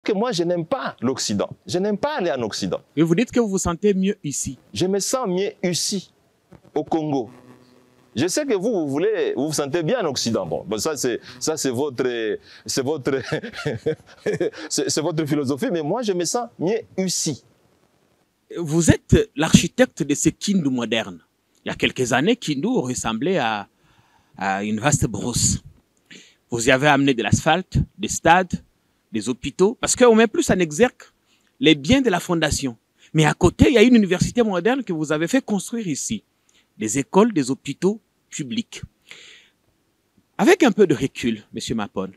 que moi, je n'aime pas l'Occident. Je n'aime pas aller en Occident. Et vous dites que vous vous sentez mieux ici. Je me sens mieux ici, au Congo. Je sais que vous vous sentez bien en Occident. Bon, ça c'est votre philosophie, mais moi, je me sens mieux ici. Vous êtes l'architecte de ce Kindu moderne. Il y a quelques années, Kindu ressemblait à une vaste brousse. Vous y avez amené de l'asphalte, des stades, des hôpitaux, parce qu'on met plus en exergue les biens de la fondation. Mais à côté, il y a une université moderne que vous avez fait construire ici. Des écoles, des hôpitaux publics. Avec un peu de recul, M. Mapon,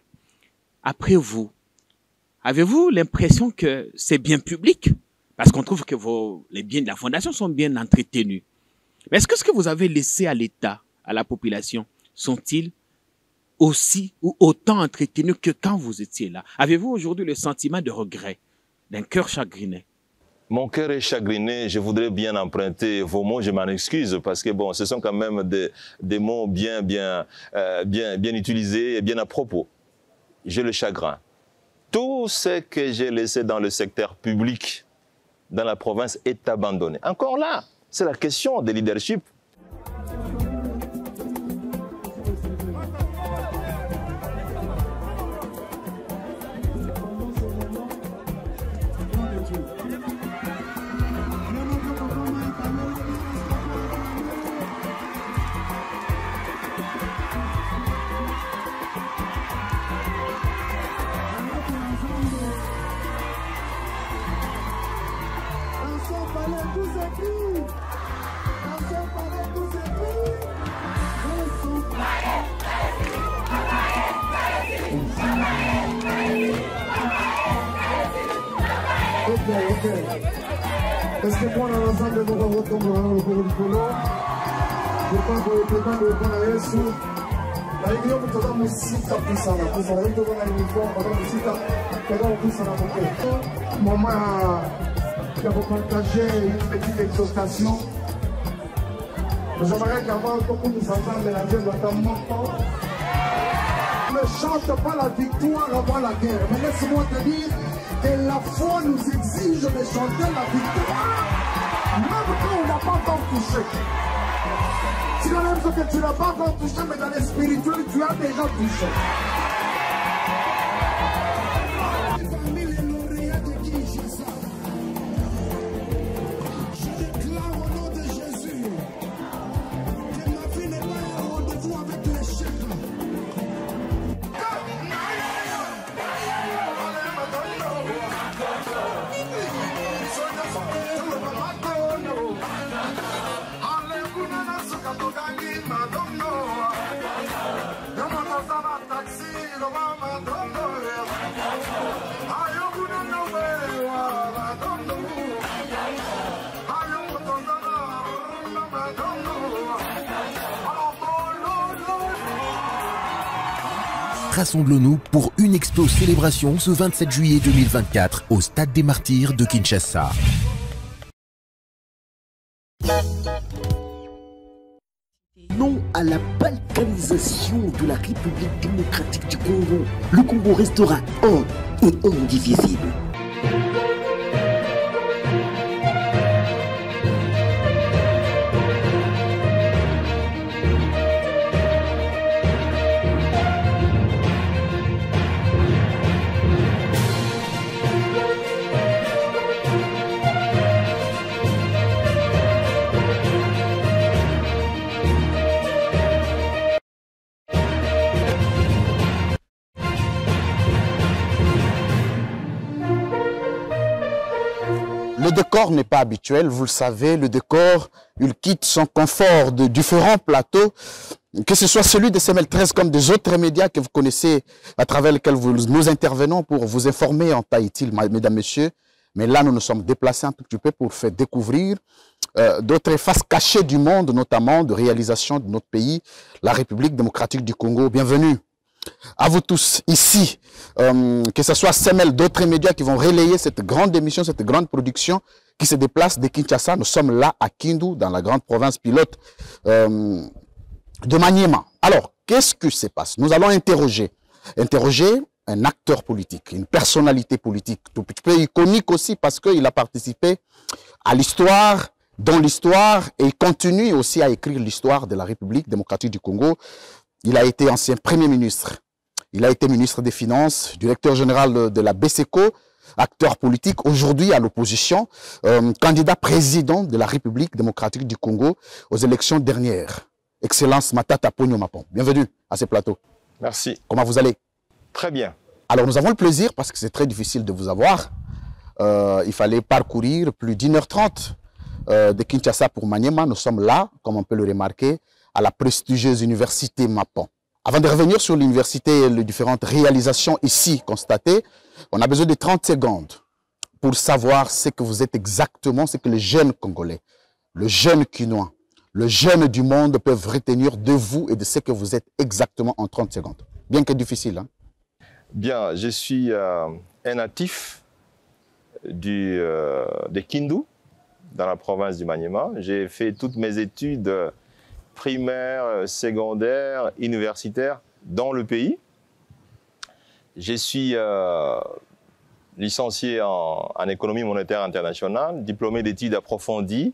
après vous, avez-vous l'impression que c'est bien public? Parce qu'on trouve que les biens de la fondation sont bien entretenus. Mais est-ce que ce que vous avez laissé à l'État, à la population, sont-ils aussi ou autant entretenus que quand vous étiez là? Avez-vous aujourd'hui le sentiment de regret, d'un cœur chagriné? Mon cœur est chagriné, je voudrais bien emprunter vos mots, je m'en excuse, parce que bon, ce sont quand même des mots bien utilisés et bien à propos. J'ai le chagrin. Tout ce que j'ai laissé dans le secteur public, dans la province, est abandonné. Encore là, c'est la question de leadership. Est-ce que pour l'ensemble de nous retomber dans le cours du polo, je pense que le président de l'État est sous la réunion de tout le monde ici, ça peut ça, pour ça, il faut l'uniforme, pendant le site, pendant tout ça, maman, qui a partagé une petite exhortation. J'aimerais qu'avant que nous ensemble la vie de notre moment, ne chante pas la victoire avant la guerre. Mais laisse-moi te dire que la foi nous exige de chanter la victoire, même quand on n'a pas encore touché. Si on aime ce que tu n'as pas encore touché, mais dans les spirituels, tu as déjà touché. Rassemblons-nous pour une expo célébration ce 27 juillet 2024 au Stade des Martyrs de Kinshasa. Non à la balkanisation de la République démocratique du Congo. Le Congo restera un et indivisible. Le décor n'est pas habituel, vous le savez, le décor, il quitte son confort de différents plateaux, que ce soit celui de CML 13 comme des autres médias que vous connaissez, à travers lesquels nous intervenons pour vous informer en Tahiti, mesdames, messieurs. Mais là, nous nous sommes déplacés un tout petit peu pour faire découvrir d'autres faces cachées du monde, notamment de réalisation de notre pays, la République démocratique du Congo. Bienvenue à vous tous ici, que ce soit CML, d'autres médias qui vont relayer cette grande émission, cette grande production qui se déplace de Kinshasa. Nous sommes là à Kindu, dans la grande province pilote de Maniema. Alors, qu'est-ce qui se passe? Nous allons interroger un acteur politique, une personnalité politique, tout petit peu iconique aussi parce qu'il a participé à l'histoire, dans l'histoire, et il continue aussi à écrire l'histoire de la République démocratique du Congo. Il a été ancien Premier ministre, il a été ministre des Finances, directeur général de la BCECO, acteur politique, aujourd'hui à l'opposition, candidat président de la République démocratique du Congo aux élections dernières. Excellence Matata Ponyo Mapon. Bienvenue à ce plateau. Merci. Comment vous allez? Très bien. Alors nous avons le plaisir, parce que c'est très difficile de vous avoir, il fallait parcourir plus d'1h30 de Kinshasa pour Maniema. Nous sommes là, comme on peut le remarquer, à la prestigieuse université Mapon. Avant de revenir sur l'université et les différentes réalisations ici constatées, on a besoin de 30 secondes pour savoir ce que vous êtes exactement, ce que les jeunes Congolais, le jeune Quinois, le jeune du monde peuvent retenir de vous et de ce que vous êtes exactement en 30 secondes. Bien que difficile. Hein? Bien, je suis un natif de Kindu, dans la province du Maniema. J'ai fait toutes mes études primaires, secondaires, universitaires dans le pays. Je suis licencié en économie monétaire internationale, diplômé d'études approfondies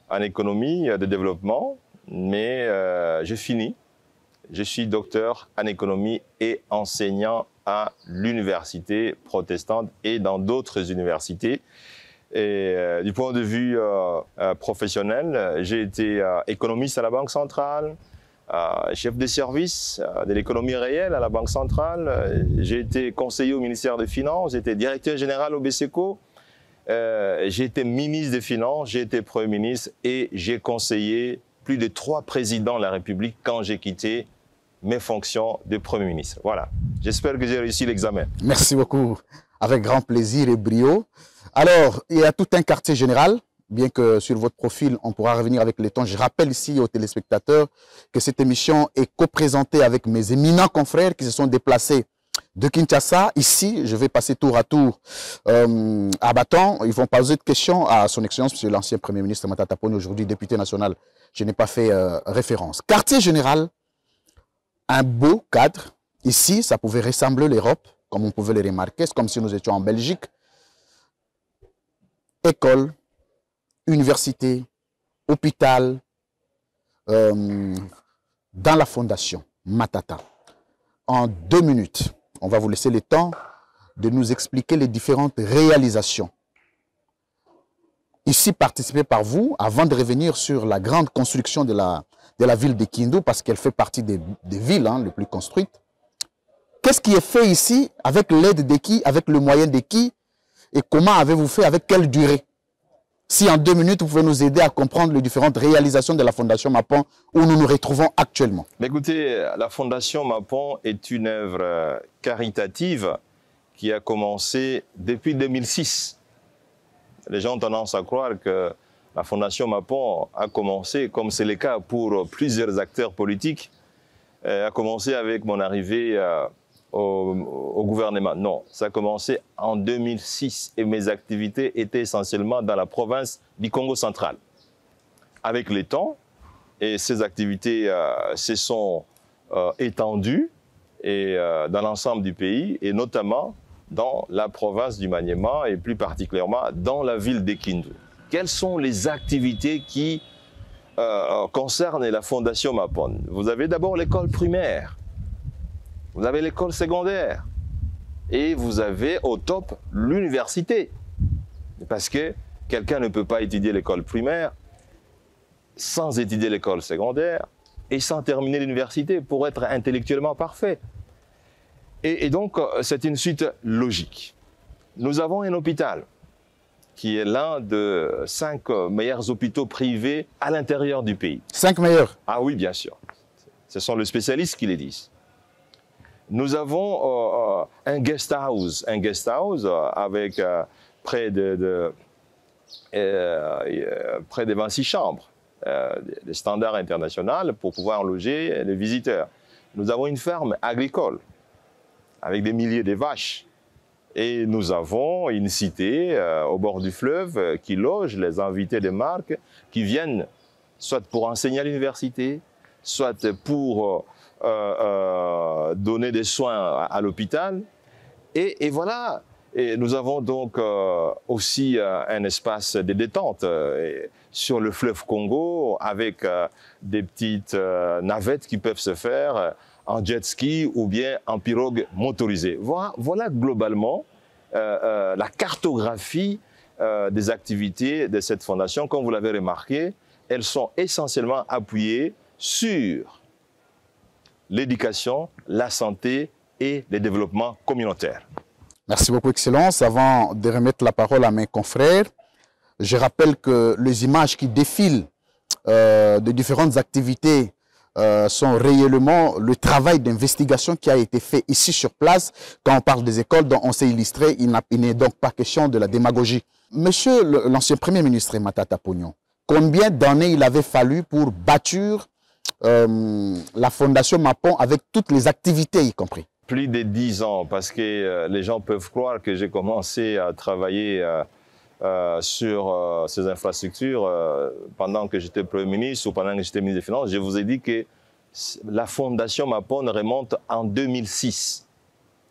en économie de développement, mais je finis. Je suis docteur en économie et enseignant à l'université protestante et dans d'autres universités. Et du point de vue professionnel, j'ai été économiste à la Banque centrale, chef de service de l'économie réelle à la Banque centrale. J'ai été conseiller au ministère des Finances, j'ai été directeur général au BCECO. J'ai été ministre des Finances, j'ai été Premier ministre et j'ai conseillé plus de 3 présidents de la République quand j'ai quitté mes fonctions de Premier ministre. Voilà. J'espère que j'ai réussi l'examen. Merci beaucoup. Avec grand plaisir et brio. Alors, il y a tout un quartier général, bien que sur votre profil, on pourra revenir avec le temps. Je rappelle ici aux téléspectateurs que cette émission est co-présentée avec mes éminents confrères qui se sont déplacés de Kinshasa. Ici, je vais passer tour à tour à Baton. Ils vont poser de questions à son Excellence, monsieur l'ancien Premier ministre Matata Ponyo, aujourd'hui député national. Je n'ai pas fait référence. Quartier général, un beau cadre. Ici, ça pouvait ressembler l'Europe, comme on pouvait le remarquer. C'est comme si nous étions en Belgique. École, université, hôpital, dans la fondation Matata. En 2 minutes, on va vous laisser le temps de nous expliquer les différentes réalisations. Ici, participées par vous, avant de revenir sur la grande construction de la ville de Kindu, parce qu'elle fait partie des villes les plus construites. Qu'est-ce qui est fait ici, avec l'aide de qui, avec le moyen de qui, et comment avez-vous fait, avec quelle durée? Si en 2 minutes, vous pouvez nous aider à comprendre les différentes réalisations de la Fondation Mapon où nous nous retrouvons actuellement. Mais écoutez, la Fondation Mapon est une œuvre caritative qui a commencé depuis 2006. Les gens ont tendance à croire que la Fondation Mapon a commencé, comme c'est le cas pour plusieurs acteurs politiques, a commencé avec mon arrivée au gouvernement. Non, ça a commencé en 2006 et mes activités étaient essentiellement dans la province du Congo central. Avec le temps, et ces activités se sont étendues et, dans l'ensemble du pays et notamment dans la province du Maniema et plus particulièrement dans la ville de Kindu. Quelles sont les activités qui concernent la Fondation Mapon? Vous avez d'abord l'école primaire. Vous avez l'école secondaire et vous avez au top l'université. Parce que quelqu'un ne peut pas étudier l'école primaire sans étudier l'école secondaire et sans terminer l'université pour être intellectuellement parfait. Et donc, c'est une suite logique. Nous avons un hôpital qui est l'un des 5 meilleurs hôpitaux privés à l'intérieur du pays. 5 meilleurs? Ah oui, bien sûr. Ce sont les spécialistes qui les disent. Nous avons un guest house avec près de 26 chambres, des standards internationaux pour pouvoir loger les visiteurs. Nous avons une ferme agricole avec des milliers de vaches. Et nous avons une cité au bord du fleuve qui loge les invités des marques qui viennent soit pour enseigner à l'université, soit pour donner des soins à l'hôpital. Et voilà, et nous avons donc aussi un espace de détente sur le fleuve Congo avec des petites navettes qui peuvent se faire en jet ski ou bien en pirogue motorisée. Voilà globalement la cartographie des activités de cette fondation. Comme vous l'avez remarqué, elles sont essentiellement appuyées sur l'éducation, la santé et le développement communautaire. Merci beaucoup, Excellence. Avant de remettre la parole à mes confrères, je rappelle que les images qui défilent de différentes activités sont réellement le travail d'investigation qui a été fait ici sur place. Quand on parle des écoles dont on s'est illustré, il n'est donc pas question de la démagogie. Monsieur l'ancien Premier ministre Matata Ponyo, combien d'années il avait fallu pour bâtir la Fondation Mapon avec toutes les activités y compris? Plus de 10 ans, parce que les gens peuvent croire que j'ai commencé à travailler sur ces infrastructures pendant que j'étais Premier ministre ou pendant que j'étais ministre des Finances. Je vous ai dit que la Fondation Mapon remonte en 2006.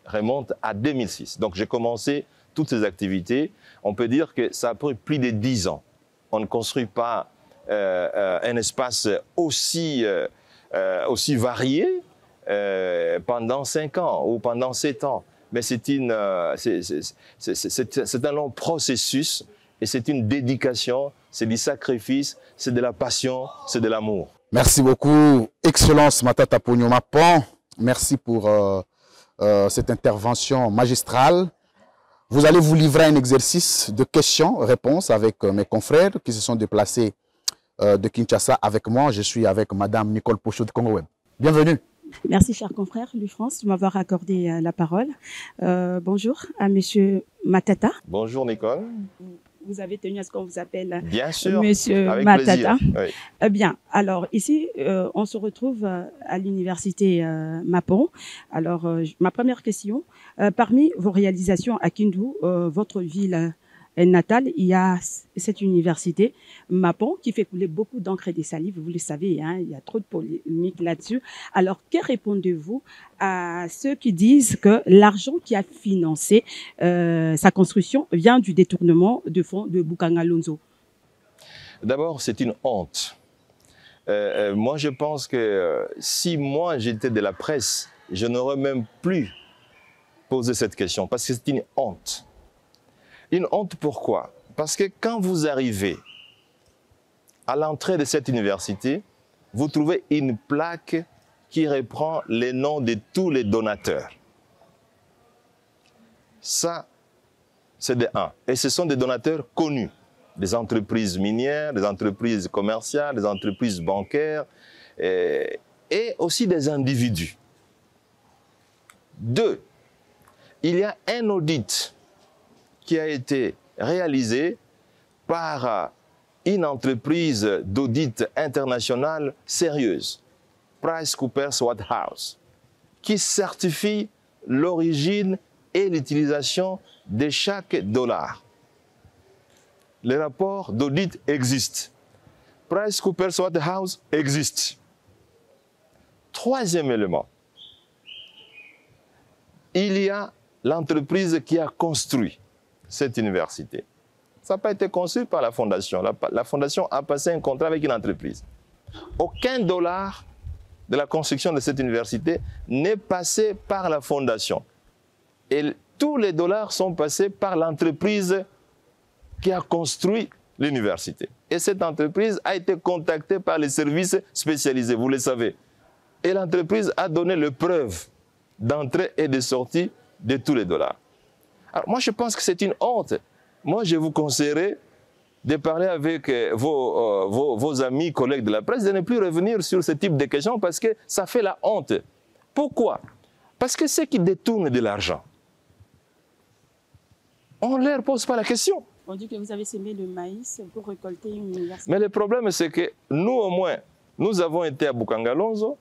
Remonte à 2006. Donc j'ai commencé toutes ces activités. On peut dire que ça a pris plus de 10 ans. On ne construit pas un espace aussi varié pendant 5 ans ou pendant 7 ans. Mais c'est un long processus et c'est une dédication, c'est du sacrifice, c'est de la passion, c'est de l'amour. Merci beaucoup, Excellence Matata Ponyo Mapon. Merci pour cette intervention magistrale. Vous allez vous livrer à un exercice de questions-réponses avec mes confrères qui se sont déplacés de Kinshasa avec moi. Je suis avec Madame Nicole Pochot de Congo Web. Bienvenue. Merci, cher confrère Louis France, de m'avoir accordé la parole. Bonjour à Monsieur Matata. Bonjour, Nicole. Vous avez tenu à ce qu'on vous appelle bien sûr, Monsieur avec Matata. Plaisir. Oui. Bien, alors ici, on se retrouve à l'université Mapon. Alors, ma première question, parmi vos réalisations à Kindu, votre ville natale, il y a cette université Mapon qui fait couler beaucoup d'encre et des salives, vous le savez, hein, il y a trop de polémiques là-dessus. Alors, que répondez-vous à ceux qui disent que l'argent qui a financé sa construction vient du détournement de fonds de Boukangalonzo? D'abord, c'est une honte. Moi, je pense que si moi j'étais de la presse, je n'aurais même plus posé cette question parce que c'est une honte. Une honte pourquoi? Parce que quand vous arrivez à l'entrée de cette université, vous trouvez une plaque qui reprend les noms de tous les donateurs. Ça, c'est de un. Et ce sont des donateurs connus. Des entreprises minières, des entreprises commerciales, des entreprises bancaires et aussi des individus. 2. Il y a un audit qui a été réalisé par une entreprise d'audit internationale sérieuse, PricewaterhouseCoopers, qui certifie l'origine et l'utilisation de chaque dollar. Les rapports d'audit existent. PricewaterhouseCoopers existe. Troisième élément, il y a l'entreprise qui a construit cette université. Ça n'a pas été construit par la fondation. La fondation a passé un contrat avec une entreprise. Aucun dollar de la construction de cette université n'est passé par la fondation. Et tous les dollars sont passés par l'entreprise qui a construit l'université. Et cette entreprise a été contactée par les services spécialisés, vous le savez. Et l'entreprise a donné les preuves d'entrée et de sortie de tous les dollars. Alors moi, je pense que c'est une honte. Moi, je vous conseillerais de parler avec vos amis, collègues de la presse, de ne plus revenir sur ce type de questions parce que ça fait la honte. Pourquoi? Parce que ceux qui détournent de l'argent, on ne leur pose pas la question. On dit que vous avez semé le maïs pour récolter une université. Mais le problème, c'est que nous, au moins, nous avons été à Boukangalonzo,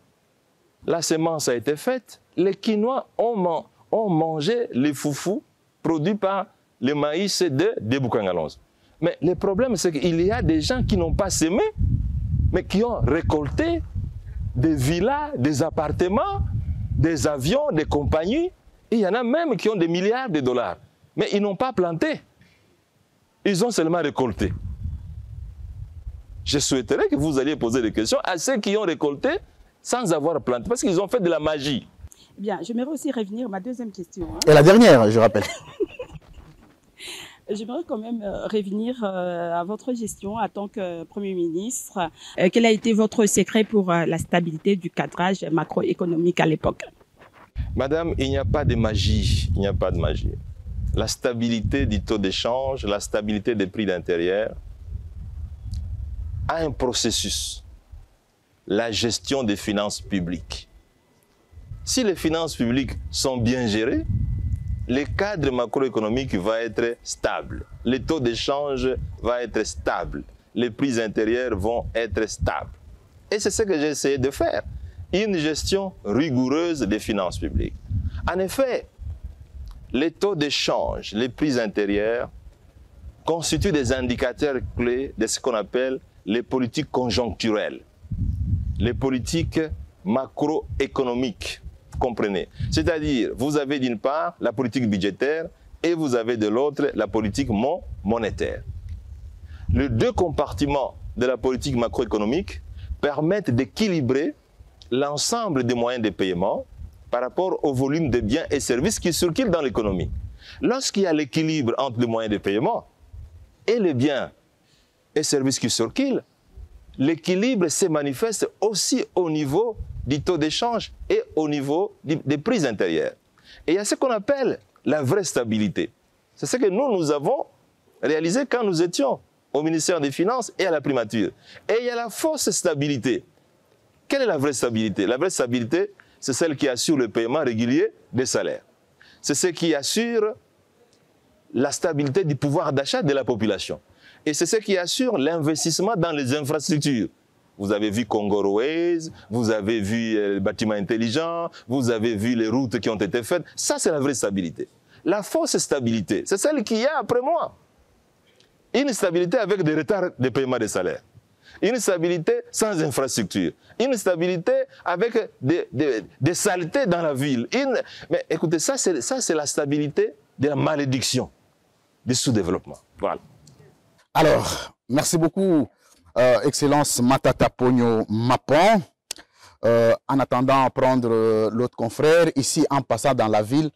la semence a été faite, les Quinois ont mangé les foufous produits par le maïs de Boukangalonzo. Mais le problème, c'est qu'il y a des gens qui n'ont pas semé, mais qui ont récolté des villas, des appartements, des avions, des compagnies. Et il y en a même qui ont des milliards de dollars. Mais ils n'ont pas planté. Ils ont seulement récolté. Je souhaiterais que vous alliez poser des questions à ceux qui ont récolté sans avoir planté, parce qu'ils ont fait de la magie. Bien, j'aimerais aussi revenir à ma deuxième question. Et la dernière, je rappelle. J'aimerais quand même revenir à votre gestion en tant que Premier ministre. Quel a été votre secret pour la stabilité du cadrage macroéconomique à l'époque? Madame, il n'y a pas de magie. Il n'y a pas de magie. La stabilité du taux d'échange, la stabilité des prix d'intérieur a un processus. La gestion des finances publiques. Si les finances publiques sont bien gérées, le cadre macroéconomique va être stable. Le taux d'échange va être stable. Les prix intérieurs vont être stables. Et c'est ce que j'ai essayé de faire. Une gestion rigoureuse des finances publiques. En effet, les taux d'échange, les prix intérieurs constituent des indicateurs clés de ce qu'on appelle les politiques conjoncturelles, les politiques macroéconomiques. Comprenez. C'est-à-dire, vous avez d'une part la politique budgétaire et vous avez de l'autre la politique monétaire. Les deux compartiments de la politique macroéconomique permettent d'équilibrer l'ensemble des moyens de paiement par rapport au volume de biens et services qui circulent dans l'économie. Lorsqu'il y a l'équilibre entre les moyens de paiement et les biens et services qui circulent, l'équilibre se manifeste aussi au niveau du taux d'échange et au niveau des prix intérieurs. Et il y a ce qu'on appelle la vraie stabilité. C'est ce que nous avons réalisé quand nous étions au ministère des Finances et à la primature. Et il y a la fausse stabilité. Quelle est la vraie stabilité? La vraie stabilité, c'est celle qui assure le paiement régulier des salaires. C'est ce qui assure la stabilité du pouvoir d'achat de la population. Et c'est ce qui assure l'investissement dans les infrastructures. Vous avez vu Congo Airways, vous avez vu les bâtiments intelligents, vous avez vu les routes qui ont été faites. Ça, c'est la vraie stabilité. La fausse stabilité, c'est celle qu'il y a après moi. Une stabilité avec des retards de paiement des salaires. Une stabilité sans infrastructure. Une stabilité avec des saletés dans la ville. Mais écoutez, ça c'est la stabilité de la malédiction du sous-développement. Voilà. Alors, merci beaucoup, Excellence Matata Ponyo Mapon. En attendant prendre l'autre confrère, ici en passant dans la ville,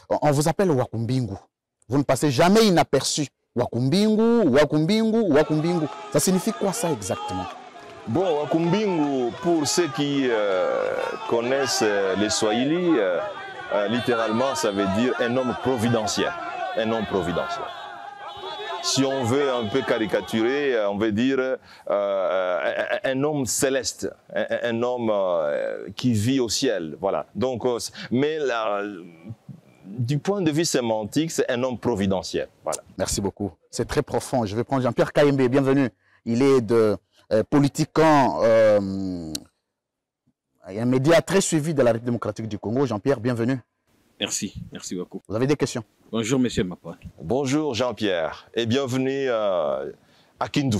on vous appelle Wakumbingu. Vous ne passez jamais inaperçu. Wakumbingu, Wakumbingu, Wakumbingu. Ça signifie quoi ça exactement? Bon, Wakumbingu, pour ceux qui connaissent les Swahili, littéralement ça veut dire un homme providentiel. Un homme providentiel. Si on veut un peu caricaturer, on veut dire un homme céleste, un homme qui vit au ciel. Voilà. Donc, mais du point de vue sémantique, c'est un homme providentiel. Voilà. Merci beaucoup. C'est très profond. Je vais prendre Jean-Pierre Kayembe. Bienvenue. Il est de Politiquant, un média très suivi de la République démocratique du Congo. Jean-Pierre, bienvenue. Merci beaucoup. Vous avez des questions? Bonjour, monsieur Mapon. Bonjour, Jean-Pierre, et bienvenue à Kindu.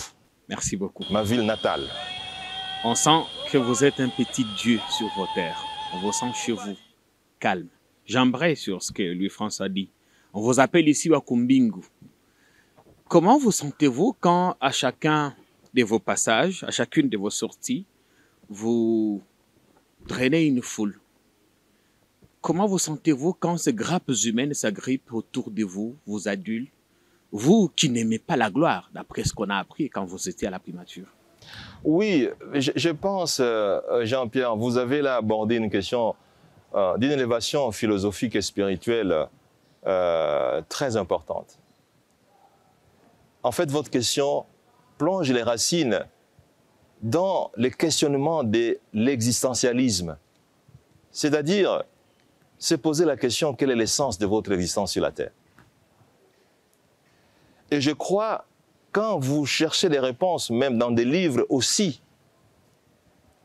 Merci beaucoup. Ma ville natale. On sent que vous êtes un petit dieu sur vos terres. On vous sent chez vous, calme. J'embraye sur ce que Louis-François dit. On vous appelle ici Wakumbingu. Comment vous sentez-vous quand, à chacun de vos passages, à chacune de vos sorties, vous drainez une foule? Comment vous sentez-vous quand ces grappes humaines s'agrippent autour de vous, vous adultes, vous qui n'aimez pas la gloire, d'après ce qu'on a appris quand vous étiez à la primature? Oui, je pense, Jean-Pierre, vous avez là abordé une question d'une élévation philosophique et spirituelle très importante. En fait, votre question plonge les racines dans le questionnement de l'existentialisme, c'est-à-dire se poser la question, quel est l'essence de votre existence sur la Terre? Et je crois, quand vous cherchez des réponses, même dans des livres aussi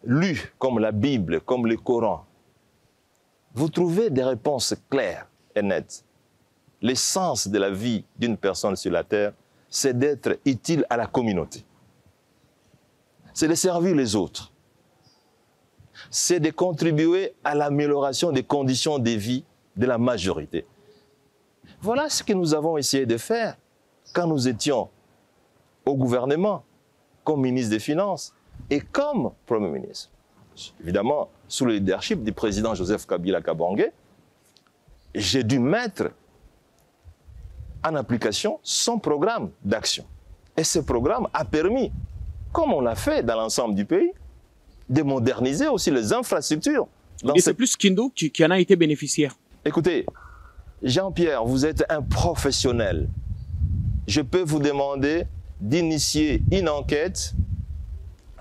lus, comme la Bible, comme le Coran, vous trouvez des réponses claires et nettes. L'essence de la vie d'une personne sur la Terre, c'est d'être utile à la communauté. C'est de servir les autres. c'est de contribuer à l'amélioration des conditions de vie de la majorité. Voilà ce que nous avons essayé de faire quand nous étions au gouvernement, comme ministre des Finances et comme Premier ministre. Évidemment, sous le leadership du président Joseph Kabila Kabange, j'ai dû mettre en application son programme d'action. Et ce programme a permis, comme on l'a fait dans l'ensemble du pays, de moderniser aussi les infrastructures. Et c'est plus Kindu qui en a été bénéficiaire. Écoutez, Jean-Pierre, vous êtes un professionnel. Je peux vous demander d'initier une enquête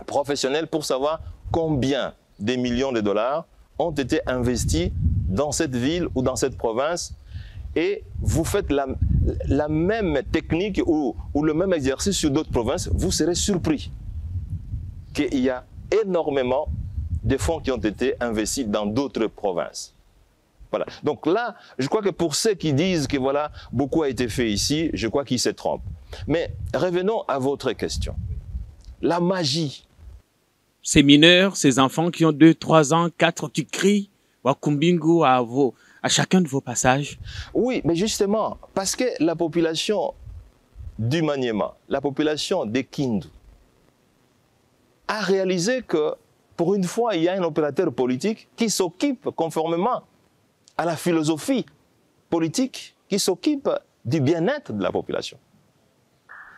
professionnelle pour savoir combien de millions de dollars ont été investis dans cette ville ou dans cette province, et vous faites la même technique ou le même exercice sur d'autres provinces, vous serez surpris qu'il y a énormément de fonds qui ont été investis dans d'autres provinces. Voilà. Donc là, je crois que pour ceux qui disent que voilà, beaucoup a été fait ici, je crois qu'ils se trompent. Mais revenons à votre question. La magie. Ces mineurs, ces enfants qui ont 2, 3 ans, 4, qui crient Wakumbingu à chacun de vos passages. Oui, mais justement, parce que la population du Maniema, la population des Kindu, a réalisé que pour une fois, il y a un opérateur politique qui s'occupe conformément à la philosophie politique, qui s'occupe du bien-être de la population.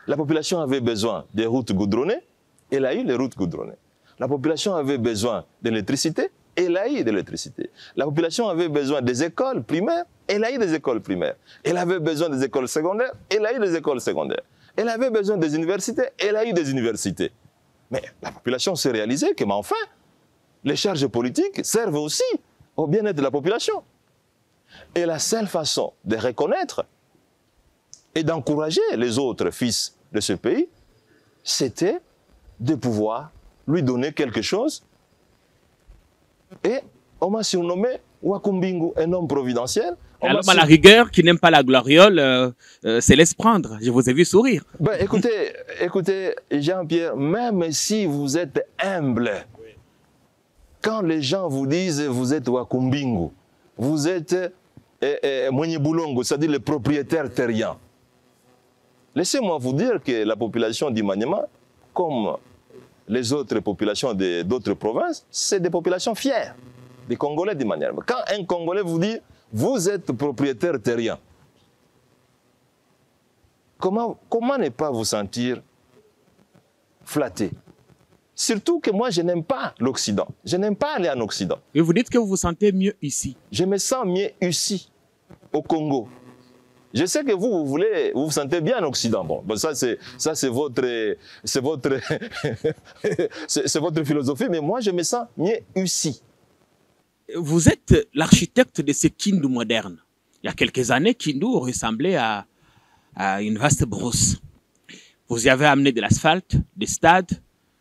La population avait besoin des routes goudronnées, elle a eu les routes goudronnées. La population avait besoin d'électricité, elle a eu de l'électricité. La population avait besoin des écoles primaires, elle a eu des écoles primaires. Elle avait besoin des écoles secondaires, elle a eu des écoles secondaires. Elle avait besoin des universités, elle a eu des universités. Mais la population s'est réalisée que, mais enfin, les charges politiques servent aussi au bien-être de la population. Et la seule façon de reconnaître et d'encourager les autres fils de ce pays, c'était de pouvoir lui donner quelque chose. Et on m'a surnommé Wakumbingu, un homme providentiel. Alors, à la rigueur, qui n'aime pas la gloriole, se laisse prendre. Je vous ai vu sourire. Ben, écoutez, Jean-Pierre, même si vous êtes humble, quand les gens vous disent vous êtes Wakumbingu, vous êtes Mwenye Boulongo, c'est-à-dire le propriétaire terrien. Laissez-moi vous dire que la population du Maniema, comme les autres populations d'autres provinces, c'est des populations fières, des Congolais du Maniema. Quand un Congolais vous dit vous êtes propriétaire terrien, comment ne pas vous sentir flatté? Surtout que moi, je n'aime pas l'Occident. Je n'aime pas aller en Occident. Et vous dites que vous vous sentez mieux ici. Je me sens mieux ici, au Congo. Je sais que vous vous sentez bien en Occident. Bon, ça c'est votre c'est votre philosophie, mais moi, je me sens mieux ici. Vous êtes l'architecte de ce Kindu moderne. Il y a quelques années, Kindu ressemblait à une vaste brousse. Vous y avez amené de l'asphalte, des stades,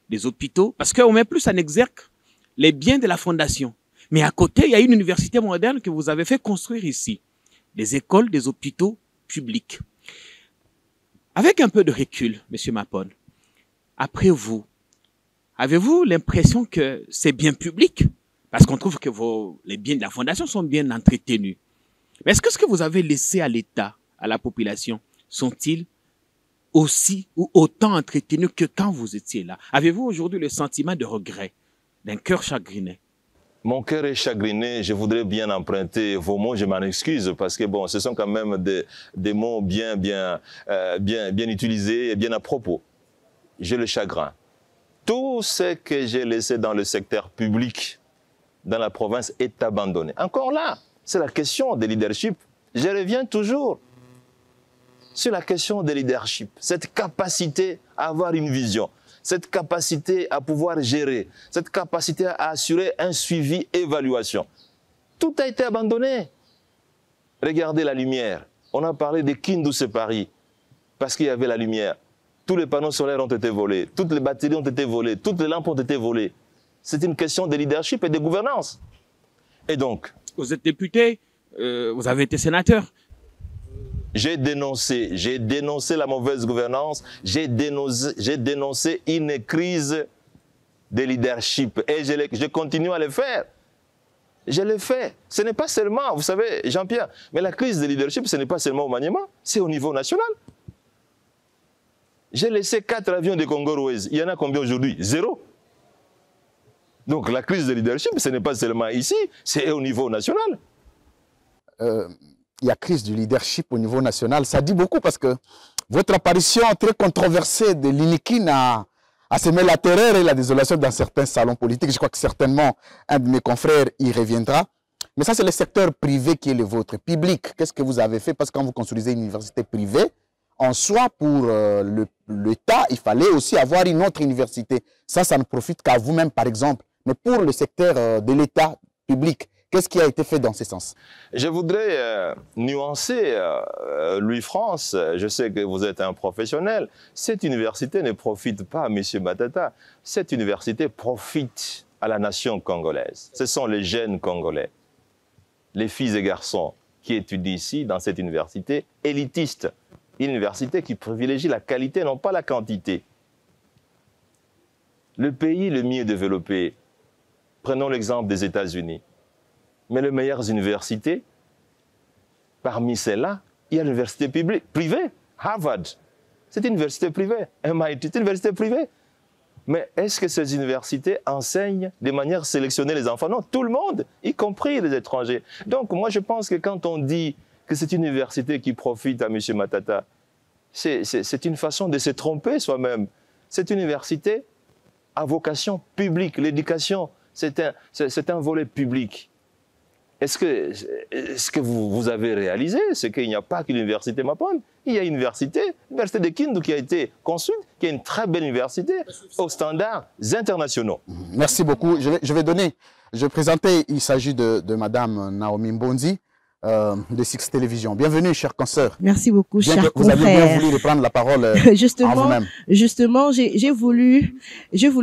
des hôpitaux, parce qu'on met plus en exergue les biens de la fondation. Mais à côté, il y a une université moderne que vous avez fait construire ici. Des écoles, des hôpitaux publics. Avec un peu de recul, M. Mapon, après vous, avez-vous l'impression que c'est bien public? Parce qu'on trouve que les biens de la fondation sont bien entretenus. Mais est-ce que ce que vous avez laissé à l'État, à la population, sont-ils aussi ou autant entretenus que quand vous étiez là? Avez-vous aujourd'hui le sentiment de regret, d'un cœur chagriné? Mon cœur est chagriné, je voudrais bien emprunter vos mots, je m'en excuse, parce que bon, ce sont quand même des mots bien utilisés et bien à propos. J'ai le chagrin. Tout ce que j'ai laissé dans le secteur public, dans la province, est abandonné. Encore là, c'est la question de leadership. Je reviens toujours sur la question de leadership, cette capacité à avoir une vision, cette capacité à pouvoir gérer, cette capacité à assurer un suivi, évaluation. Tout a été abandonné. Regardez la lumière. On a parlé de Kindu Paris parce qu'il y avait la lumière. Tous les panneaux solaires ont été volés, toutes les batteries ont été volées, toutes les lampes ont été volées. C'est une question de leadership et de gouvernance. Et donc... Vous êtes député, vous avez été sénateur. J'ai dénoncé la mauvaise gouvernance, j'ai dénoncé une crise de leadership et je continue à le faire. Je le fais. Ce n'est pas seulement, vous savez, Jean-Pierre, mais la crise de leadership, ce n'est pas seulement au Maniema, c'est au niveau national. J'ai laissé 4 avions de Congo-Rouez. Il y en a combien aujourd'hui? 0. Donc la crise de leadership, ce n'est pas seulement ici, c'est au niveau national. Il y a crise du leadership au niveau national. Ça dit beaucoup parce que votre apparition très controversée de l'INIKIN a semé la terreur et la désolation dans certains salons politiques. Je crois que certainement un de mes confrères y reviendra. Mais ça, c'est le secteur privé qui est le vôtre. Public, qu'est-ce que vous avez fait? Parce que quand vous construisez une université privée, en soi, pour l'État, il fallait aussi avoir une autre université. Ça ne profite qu'à vous-même, par exemple. Mais pour le secteur de l'État public, qu'est-ce qui a été fait dans ce sens? Je voudrais nuancer Louis-France. Je sais que vous êtes un professionnel. Cette université ne profite pas à M. Matata. Cette université profite à la nation congolaise. Ce sont les jeunes Congolais, les filles et garçons qui étudient ici dans cette université élitiste. Une université qui privilégie la qualité, non pas la quantité. Le pays le mieux développé, prenons l'exemple des États-Unis. Mais les meilleures universités, parmi celles-là, il y a l'université privée, Harvard. C'est une université privée, MIT, c'est une université privée. Mais est-ce que ces universités enseignent de manière sélectionnée les enfants? Non, tout le monde, y compris les étrangers. Donc moi je pense que quand on dit que c'est une université qui profite à M. Matata, c'est une façon de se tromper soi-même. Cette université a vocation publique, l'éducation, c'est un volet public. Est-ce que vous avez réalisé, c'est qu'il n'y a pas qu'une université Mapon, il y a une université de Kindu qui a été construite, qui est une très belle université aux standards internationaux. Merci beaucoup. Je vais présenter, il s'agit de Madame Naomi Mbondi, de Six Télévision. Bienvenue, chère consoeur. Merci beaucoup, cher confrère. Vous avez bien voulu reprendre la parole justement, en vous-même. Justement, j'ai voulu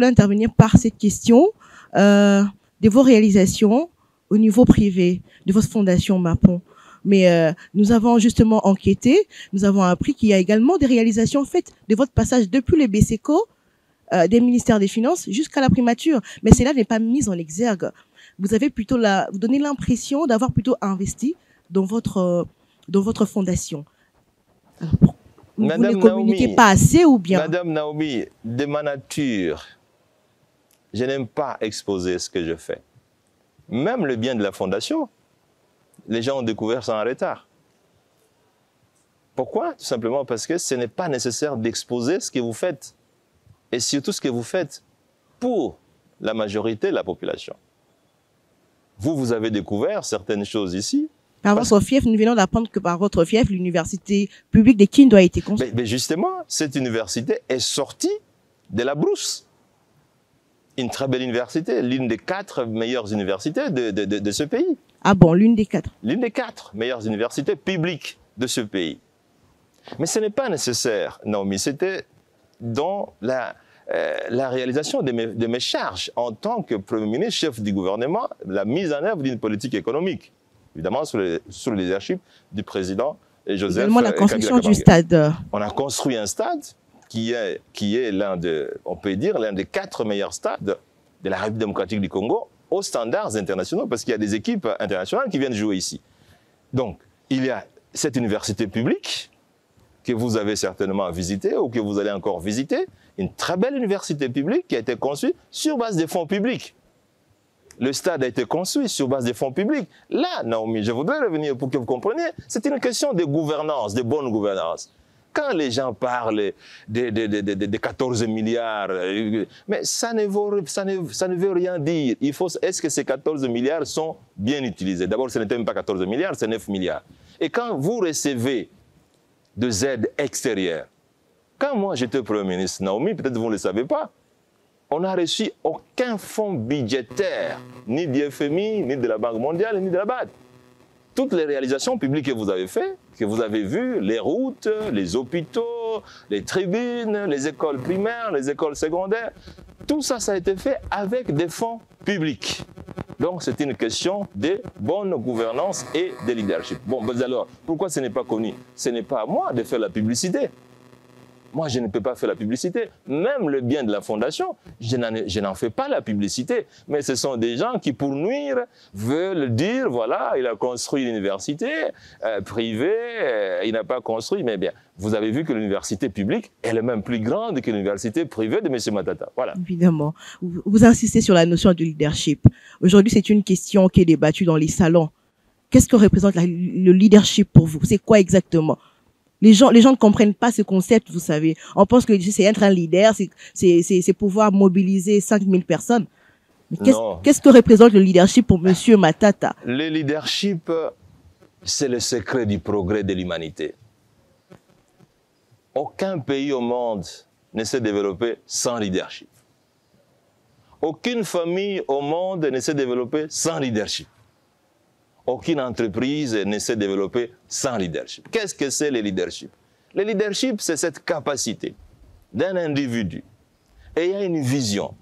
intervenir par cette question de vos réalisations au niveau privé, de votre fondation Mapon. Mais nous avons justement enquêté, nous avons appris qu'il y a également des réalisations faites de votre passage depuis les BCECO, des ministères des Finances, jusqu'à la primature. Mais cela n'est pas mis en exergue. Vous avez plutôt vous donnez l'impression d'avoir plutôt investi dans votre fondation. Alors, vous ne communiquez pas assez ou bien? Madame Naomi, de ma nature, je n'aime pas exposer ce que je fais. Même le bien de la fondation, les gens ont découvert ça en retard. Pourquoi? Tout simplement parce que ce n'est pas nécessaire d'exposer ce que vous faites. Et surtout ce que vous faites pour la majorité de la population. Vous avez découvert certaines choses ici. Par votre fief, nous venons d'apprendre que par votre fief, l'université publique de Kindu a été construite. Mais justement, cette université est sortie de la brousse. Une très belle université, l'une des 4 meilleures universités de ce pays. Ah bon, l'une des 4? L'une des 4 meilleures universités publiques de ce pays. Mais ce n'est pas nécessaire, Naomi, c'était dans la réalisation de mes charges en tant que Premier ministre, chef du gouvernement, la mise en œuvre d'une politique économique, évidemment sous le leadership du président Joseph Kabila. Également la construction du stade. On a construit un stade qui est l'un on peut dire, l'un des 4 meilleurs stades de la République démocratique du Congo aux standards internationaux, parce qu'il y a des équipes internationales qui viennent jouer ici. Donc, il y a cette université publique que vous avez certainement visitée ou que vous allez encore visiter, une très belle université publique qui a été construite sur base des fonds publics. Le stade a été construit sur base des fonds publics. Là, Naomi, je voudrais revenir pour que vous compreniez, c'est une question de gouvernance, de bonne gouvernance. Quand les gens parlent de 14 milliards, mais ça ne veut rien dire. Est-ce que ces 14 milliards sont bien utilisés? D'abord, ce n'était même pas 14 milliards, c'est 9 milliards. Et quand vous recevez des aides extérieures, quand moi j'étais Premier ministre, Naomi, peut-être vous ne le savez pas, on n'a reçu aucun fonds budgétaire, ni du FMI, ni de la Banque mondiale, ni de la BAD. Toutes les réalisations publiques que vous avez faites, que vous avez vues, les routes, les hôpitaux, les tribunes, les écoles primaires, les écoles secondaires, tout ça, ça a été fait avec des fonds publics. Donc c'est une question de bonne gouvernance et de leadership. Bon, ben alors, pourquoi ce n'est pas connu? Ce n'est pas à moi de faire la publicité. moi, je ne peux pas faire la publicité. Même le bien de la fondation, je n'en fais pas la publicité. Mais ce sont des gens qui, pour nuire, veulent dire, voilà, il a construit l'université privée, il n'a pas construit. Mais bien, vous avez vu que l'université publique, elle est même plus grande que l'université privée de M. Matata. Voilà. Évidemment. Vous insistez sur la notion de leadership. Aujourd'hui, c'est une question qui est débattue dans les salons. Qu'est-ce que représente le leadership pour vous? C'est quoi exactement? Les gens ne comprennent pas ce concept, vous savez. On pense que c'est être un leader, c'est pouvoir mobiliser 5000 personnes. Mais qu'est-ce que représente le leadership pour M. Matata? Le leadership, c'est le secret du progrès de l'humanité. Aucun pays au monde ne s'est développé sans leadership. Aucune famille au monde ne s'est développée sans leadership. Aucune entreprise ne s'est développée sans leadership. Qu'est-ce que c'est le leadership? Le leadership, c'est cette capacité d'un individu ayant une vision,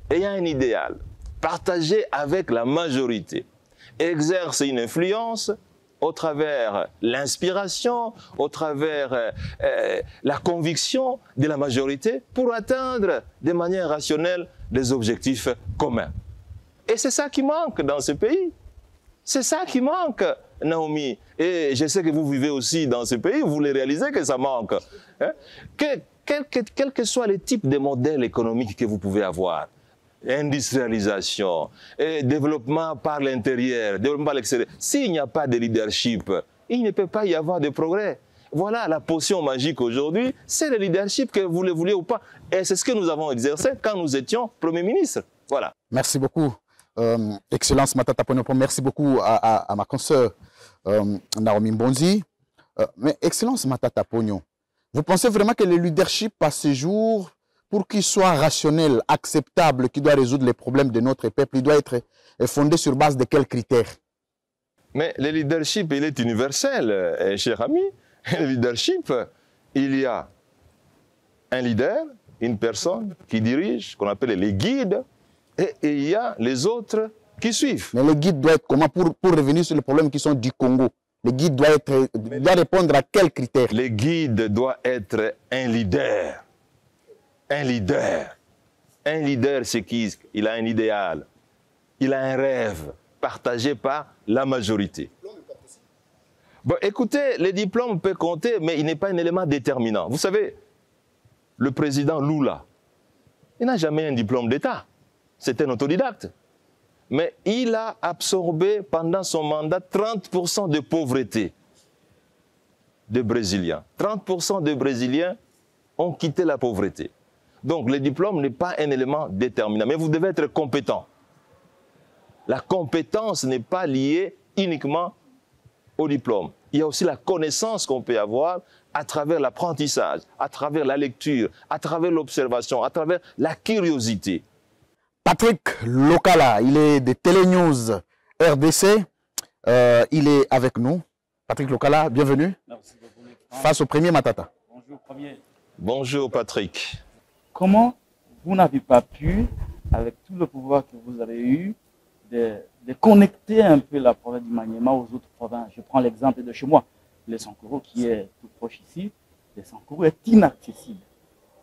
ayant un idéal, partagé avec la majorité, exerce une influence au travers l'inspiration, au travers la conviction de la majorité pour atteindre de manière rationnelle des objectifs communs. Et c'est ça qui manque dans ce pays. C'est ça qui manque, Naomi. Et je sais que vous vivez aussi dans ce pays, vous le réalisez que ça manque. Hein? Quel que soit le type de modèle économique que vous pouvez avoir, industrialisation, développement par l'intérieur, développement par l'extérieur, s'il n'y a pas de leadership, il ne peut pas y avoir de progrès. Voilà la potion magique aujourd'hui, c'est le leadership, que vous le vouliez ou pas. Et c'est ce que nous avons exercé quand nous étions Premier ministre. Voilà. Merci beaucoup. Excellence Matata Ponyo, merci beaucoup à ma consoeur Naomi Mbonzi. Mais Excellence Matata Ponyo, vous pensez vraiment que le leadership à ce jour, pour qu'il soit rationnel, acceptable, qu'il doit résoudre les problèmes de notre peuple, il doit être fondé sur base de quels critères? Mais le leadership, il est universel, cher ami. Le leadership, il y a un leader, une personne qui dirige, qu'on appelle les guides, et il y a les autres qui suivent. Mais le guide doit être comment pour revenir sur les problèmes qui sont du Congo? Le guide doit répondre à quels critères? Le guide doit être un leader. Un leader. Un leader, c'est qui? Il a un idéal. Il a un rêve partagé par la majorité. Bon, écoutez, le diplôme peut compter, mais il n'est pas un élément déterminant. Vous savez, le président Lula, il n'a jamais un diplôme d'État. C'est un autodidacte. Mais il a absorbé pendant son mandat 30% de pauvreté des Brésiliens. 30% des Brésiliens ont quitté la pauvreté. Donc le diplôme n'est pas un élément déterminant. Mais vous devez être compétent. La compétence n'est pas liée uniquement au diplôme. Il y a aussi la connaissance qu'on peut avoir à travers l'apprentissage, à travers la lecture, à travers l'observation, à travers la curiosité. Patrick Lokala, il est de Télénews RDC. Il est avec nous. Patrick Lokala, bienvenue. Merci beaucoup. Face au premier Matata. Bonjour, premier. Bonjour, Patrick. Comment vous n'avez pas pu, avec tout le pouvoir que vous avez eu, de connecter un peu la province du Maniema aux autres provinces? Je prends l'exemple de chez moi. Le Sankuru, qui est tout proche ici, le Sankuru est inaccessible.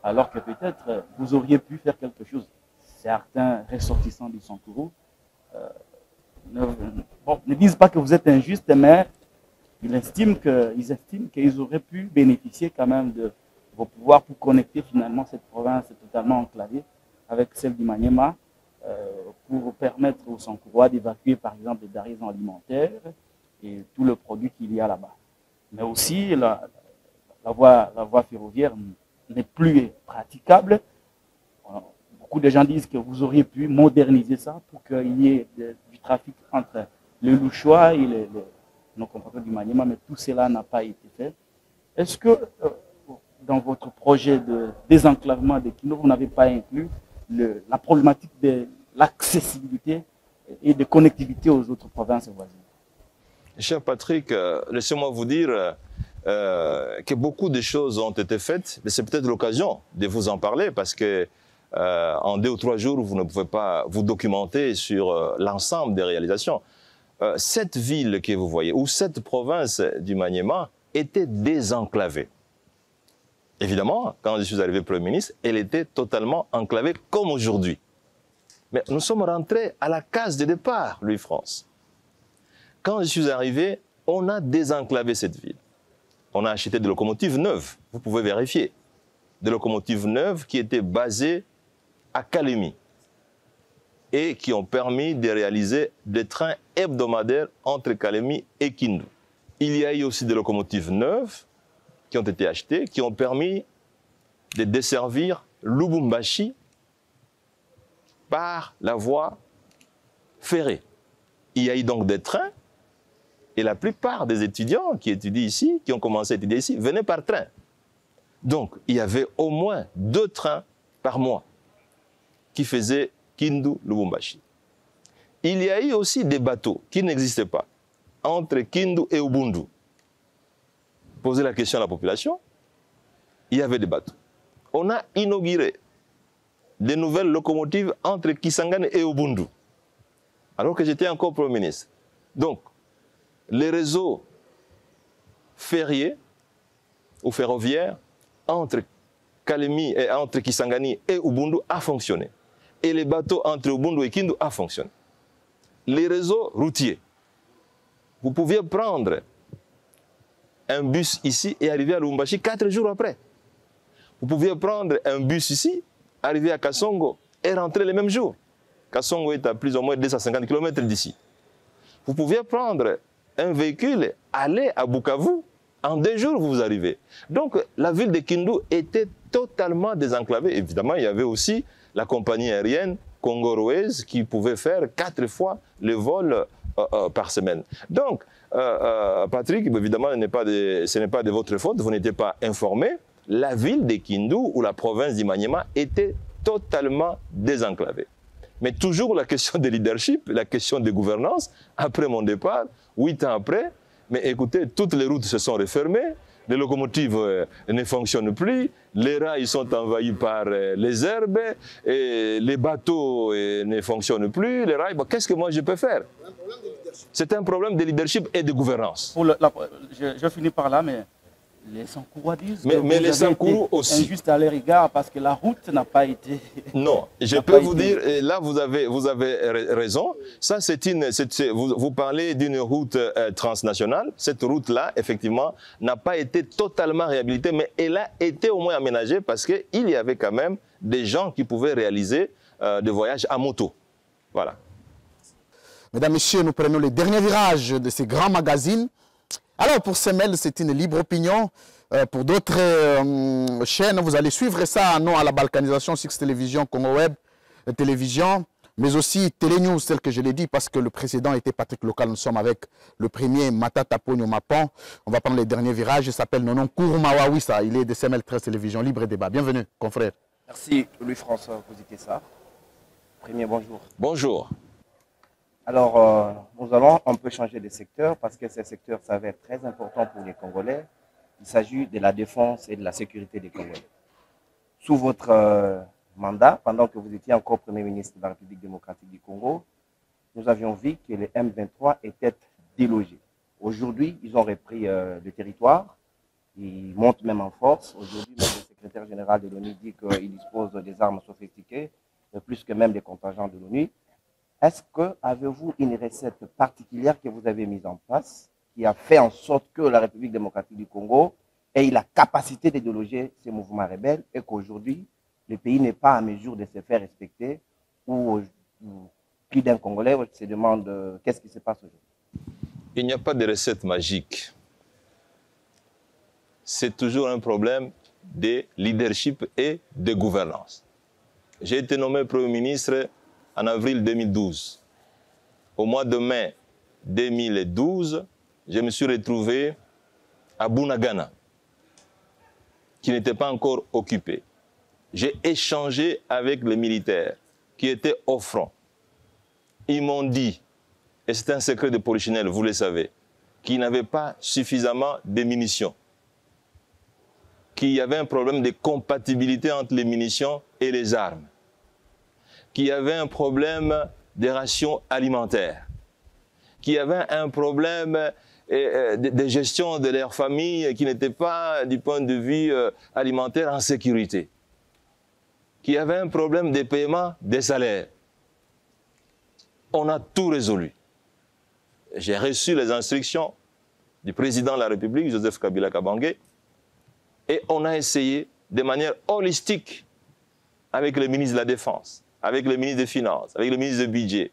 Alors que peut-être vous auriez pu faire quelque chose. Certains ressortissants du Sankuru ne disent pas que vous êtes injuste, mais ils estiment qu'ils auraient pu bénéficier quand même de vos pouvoirs pour connecter finalement cette province totalement enclavée avec celle du Maniema, pour permettre aux Sankurois d'évacuer par exemple les denrées alimentaires et tout le produit qu'il y a là-bas. Mais aussi la voie ferroviaire n'est plus praticable. Beaucoup de gens disent que vous auriez pu moderniser ça pour qu'il y ait du trafic entre le Louchois et nos compatriotes du Maniema, mais tout cela n'a pas été fait. Est-ce que dans votre projet de désenclavement de Kindu, vous n'avez pas inclus la problématique de l'accessibilité et de connectivité aux autres provinces voisines? Cher Patrick, laissez-moi vous dire que beaucoup de choses ont été faites, mais c'est peut-être l'occasion de vous en parler parce que en 2 ou 3 jours, vous ne pouvez pas vous documenter sur l'ensemble des réalisations. Cette ville que vous voyez, ou cette province du Maniema, était désenclavée. Évidemment, quand je suis arrivé Premier ministre, elle était totalement enclavée comme aujourd'hui. Mais nous sommes rentrés à la case de départ, Louis-France. Quand je suis arrivé, on a désenclavé cette ville. On a acheté des locomotives neuves, vous pouvez vérifier. Des locomotives neuves qui étaient basées à Kalemi et qui ont permis de réaliser des trains hebdomadaires entre Kalemi et Kindu. Il y a eu aussi des locomotives neuves qui ont été achetées, qui ont permis de desservir Lubumbashi par la voie ferrée. Il y a eu donc des trains, et la plupart des étudiants qui étudient ici, qui ont commencé à étudier ici, venaient par train. Donc, il y avait au moins 2 trains par mois qui faisaient Kindu-Lubumbashi. Il y a eu aussi des bateaux qui n'existaient pas entre Kindu et Ubundu. Posez la question à la population, il y avait des bateaux. On a inauguré des nouvelles locomotives entre Kisangani et Ubundu, alors que j'étais encore Premier ministre. Donc, les réseaux ferriers ou ferroviaires entre Kalemi et entre Kisangani et Ubundu a fonctionné. Et les bateaux entre Ubundu et Kindu a fonctionné. Les réseaux routiers, vous pouviez prendre un bus ici et arriver à Lubumbashi 4 jours après. Vous pouviez prendre un bus ici, arriver à Kasongo et rentrer le même jour. Kasongo est à plus ou moins 250 km d'ici. Vous pouviez prendre un véhicule, aller à Bukavu, en 2 jours vous arrivez. Donc la ville de Kindu était totalement désenclavée. Évidemment, il y avait aussi la compagnie aérienne congolaise qui pouvait faire 4 fois le vol par semaine. Donc, Patrick, évidemment, ce n'est pas de votre faute, vous n'étiez pas informé. La ville de Kindu ou la province d'Imanyema était totalement désenclavée. Mais toujours la question de leadership, la question de gouvernance, après mon départ, 8 ans après, mais écoutez, toutes les routes se sont refermées, les locomotives ne fonctionnent plus, les rails sont envahis par les herbes, et les bateaux ne fonctionnent plus, les rails, bon, qu'est-ce que moi je peux faire? C'est un problème de leadership et de gouvernance. Je finis par là, mais les Sankourous disent mais les Sankourous aussi. Injuste à leur égard parce que la route n'a pas été... Non, je peux vous dire, et là vous avez raison, ça vous parlez d'une route transnationale, cette route-là, effectivement, n'a pas été totalement réhabilitée, mais elle a été au moins aménagée parce qu'il y avait quand même des gens qui pouvaient réaliser des voyages à moto. Voilà. Mesdames, Messieurs, nous prenons le dernier virage de ces grands magazines. Alors, pour CEMEL, c'est une libre opinion. Pour d'autres chaînes, vous allez suivre ça, non à la balkanisation, Six Télévision, Congo Web, Télévision, mais aussi Télénews, tel que je l'ai dit, parce que le précédent était Patrick Local. Nous sommes avec le premier Matata Pogno Mapon. On va prendre les derniers virages. Il s'appelle Nonon Kourmawawisa. Il est de CEMEL 13 Télévision, libre et débat. Bienvenue, confrère. Merci, Louis-François Kozikessa. Premier, bonjour. Bonjour. Alors, nous allons un peu changer de secteur parce que ce secteur s'avère très important pour les Congolais. Il s'agit de la défense et de la sécurité des Congolais. Sous votre mandat, pendant que vous étiez encore Premier ministre de la République démocratique du Congo, nous avions vu que les M23 étaient délogés. Aujourd'hui, ils ont repris le territoire. Ils montent même en force. Aujourd'hui, le secrétaire général de l'ONU dit qu'ils disposent des armes sophistiquées, plus que même des contingents de l'ONU. Est-ce que avez-vous une recette particulière que vous avez mise en place qui a fait en sorte que la République démocratique du Congo ait la capacité de déloger ces mouvements rebelles et qu'aujourd'hui, le pays n'est pas en mesure de se faire respecter ou plus d'un Congolais se demande qu'est-ce qui se passe aujourd'hui? Il n'y a pas de recette magique. C'est toujours un problème de leadership et de gouvernance. J'ai été nommé Premier ministre en avril 2012. Au mois de mai 2012, je me suis retrouvé à Bunagana, qui n'était pas encore occupé. J'ai échangé avec les militaires qui étaient au front. Ils m'ont dit, et c'est un secret de polichinelle, vous le savez, qu'ils n'avaient pas suffisamment de munitions, qu'il y avait un problème de compatibilité entre les munitions et les armes, qu'il y avait un problème des rations alimentaires, qu'il y avait un problème des gestions de leur famille qui n'étaient pas, du point de vue alimentaire, en sécurité, qui avaient un problème de paiement des salaires. On a tout résolu. J'ai reçu les instructions du président de la République, Joseph Kabila Kabange, et on a essayé de manière holistique avec le ministre de la Défense, avec le ministre des Finances, avec le ministre du Budget,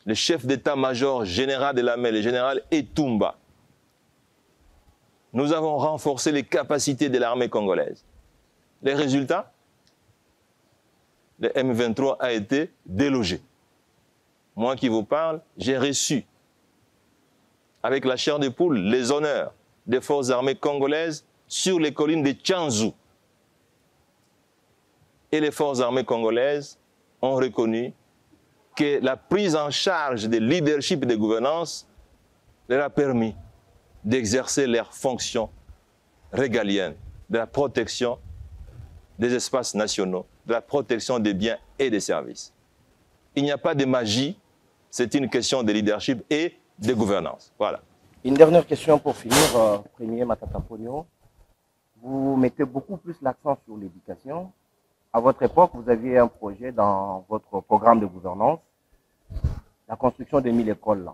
le chef d'état-major général de l'armée, le général Etumba. Nous avons renforcé les capacités de l'armée congolaise. Les résultats, le M23 a été délogé. Moi qui vous parle, j'ai reçu, avec la chair de poule, les honneurs des forces armées congolaises sur les collines de Tchanzu. Et les forces armées congolaises ont reconnu que la prise en charge des leadership et de gouvernance leur a permis d'exercer leurs fonctions régaliennes, de la protection des espaces nationaux, de la protection des biens et des services. Il n'y a pas de magie, c'est une question de leadership et de gouvernance. Voilà. Une dernière question pour finir, Premier Matata Ponyo. Vous mettez beaucoup plus l'accent sur l'éducation. À votre époque, vous aviez un projet dans votre programme de gouvernance, la construction de 1000 écoles.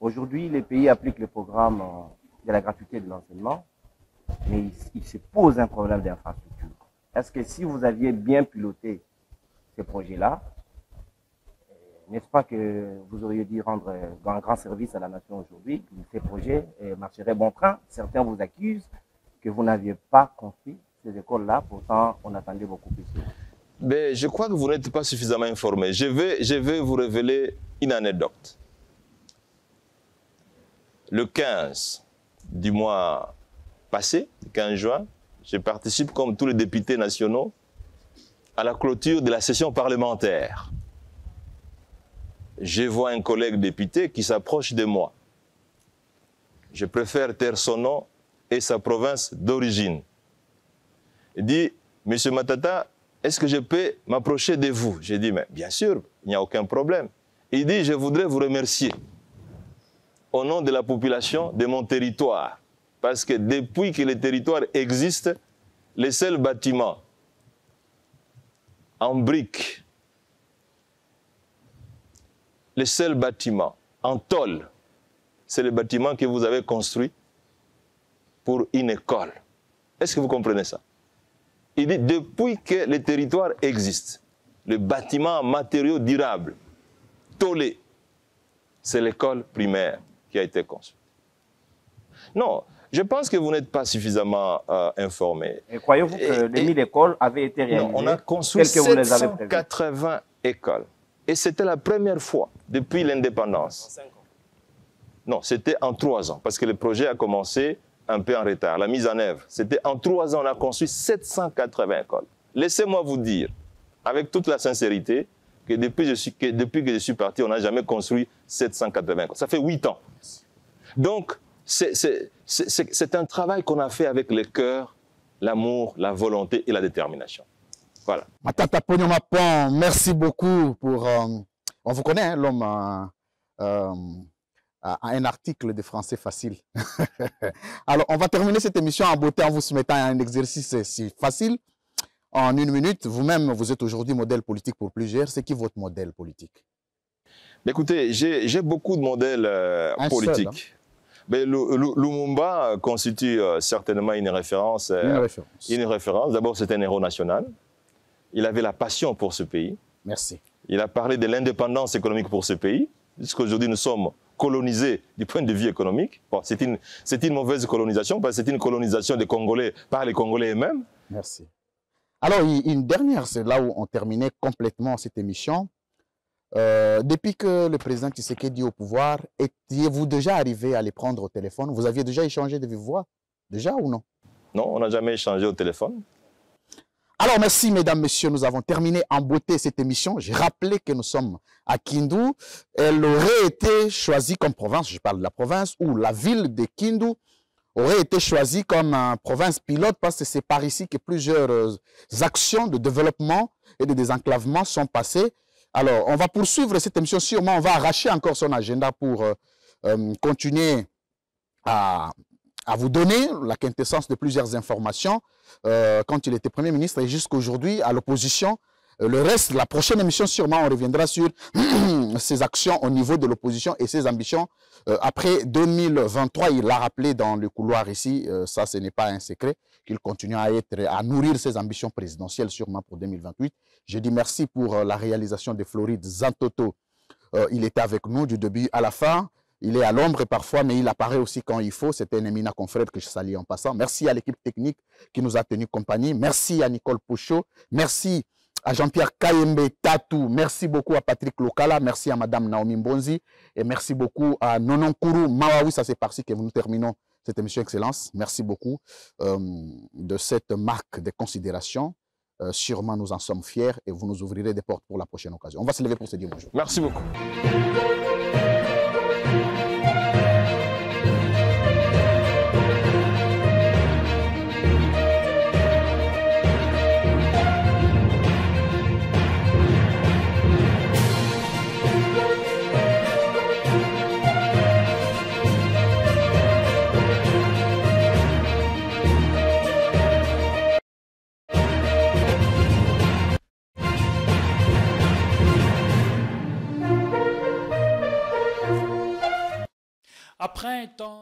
Aujourd'hui, les pays appliquent le programme de la gratuité de l'enseignement, mais il se pose un problème d'infrastructure. Est-ce que si vous aviez bien piloté ces projets-là, n'est-ce pas que vous auriez dû rendre un grand service à la nation aujourd'hui? Ces projets marcheraient bon train. Certains vous accusent que vous n'aviez pas construit ces écoles-là, pourtant on attendait beaucoup plus. Mais je crois que vous n'êtes pas suffisamment informé. Je vais vous révéler une anecdote. Le 15 du mois passé, le 15 juin, je participe comme tous les députés nationaux à la clôture de la session parlementaire. Je vois un collègue député qui s'approche de moi. Je préfère taire son nom et sa province d'origine. Il dit, Monsieur Matata, est-ce que je peux m'approcher de vous? J'ai dit, mais bien sûr, il n'y a aucun problème. Il dit, je voudrais vous remercier au nom de la population de mon territoire. Parce que depuis que le territoire existe, les seuls bâtiments en briques, les seuls bâtiments en tôle, c'est le bâtiment que vous avez construit pour une école. Est-ce que vous comprenez ça? Il dit, depuis que le territoire existe, le bâtiment en matériaux durables, tôlé, c'est l'école primaire qui a été construite. Non, je pense que vous n'êtes pas suffisamment informé. Et croyez-vous que les 1000 écoles avaient été réalisées? Non, on a construit 780 écoles. Et c'était la première fois depuis l'indépendance. En 5 ans. Non, c'était en 3 ans, parce que le projet a commencé un peu en retard. La mise en œuvre, c'était en 3 ans, on a construit 780 écoles. Laissez-moi vous dire, avec toute la sincérité, que depuis que je suis parti, on n'a jamais construit 780 écoles. Ça fait 8 ans. Donc, c'est un travail qu'on a fait avec le cœur, l'amour, la volonté et la détermination. Voilà. Matata Ponyo Mapon, merci beaucoup pour... on vous connaît, hein, l'homme a un article de français facile. Alors, on va terminer cette émission en beauté en vous soumettant à un exercice si facile. En 1 minute, vous-même, vous êtes aujourd'hui modèle politique pour plusieurs. C'est qui votre modèle politique? Écoutez, j'ai beaucoup de modèles politiques. Seul, hein? Mais Lumumba constitue certainement une référence. Une référence. D'abord, c'est un héros national. Il avait la passion pour ce pays. Merci. Il a parlé de l'indépendance économique pour ce pays. Jusqu'aujourd'hui, nous sommes colonisés du point de vue économique. Bon, c'est une mauvaise colonisation, parce que c'est une colonisation des Congolais par les Congolais eux-mêmes. Merci. Alors, une dernière, c'est là où on terminait complètement cette émission. Depuis que le président Tshisekedi est au pouvoir, étiez-vous déjà arrivé à les prendre au téléphone? Vous aviez déjà échangé de vive voix? Déjà ou non? Non, on n'a jamais échangé au téléphone. Alors, merci, mesdames, messieurs. Nous avons terminé en beauté cette émission. J'ai rappelé que nous sommes à Kindu. Elle aurait été choisie comme province, je parle de la province, ou la ville de Kindu aurait été choisie comme province pilote, parce que c'est par ici que plusieurs actions de développement et de désenclavement sont passées. Alors, on va poursuivre cette émission. Sûrement, on va arracher encore son agenda pour continuer à vous donner la quintessence de plusieurs informations quand il était Premier ministre et jusqu'aujourd'hui à l'opposition. Le reste, la prochaine émission, sûrement, on reviendra sur ses actions au niveau de l'opposition et ses ambitions. Après 2023, il l'a rappelé dans le couloir ici, ça ce n'est pas un secret, qu'il continue à nourrir ses ambitions présidentielles sûrement pour 2028. Je dis merci pour la réalisation de Floride Zantoto. Il était avec nous du début à la fin. Il est à l'ombre parfois, mais il apparaît aussi quand il faut. C'était un éminent confrère que je salue en passant. Merci à l'équipe technique qui nous a tenu compagnie. Merci à Nicole Pouchot. Merci à Jean-Pierre Kayembe Tatou. Merci beaucoup à Patrick Lokala. Merci à Madame Naomi Mbonzi. Et merci beaucoup à Nononkuru Mawawi. Ça, c'est par-ci que nous terminons cette émission Excellence. Merci beaucoup de cette marque de considération. Sûrement, nous en sommes fiers et vous nous ouvrirez des portes pour la prochaine occasion. On va se lever pour se dire bonjour. Merci beaucoup. Après un temps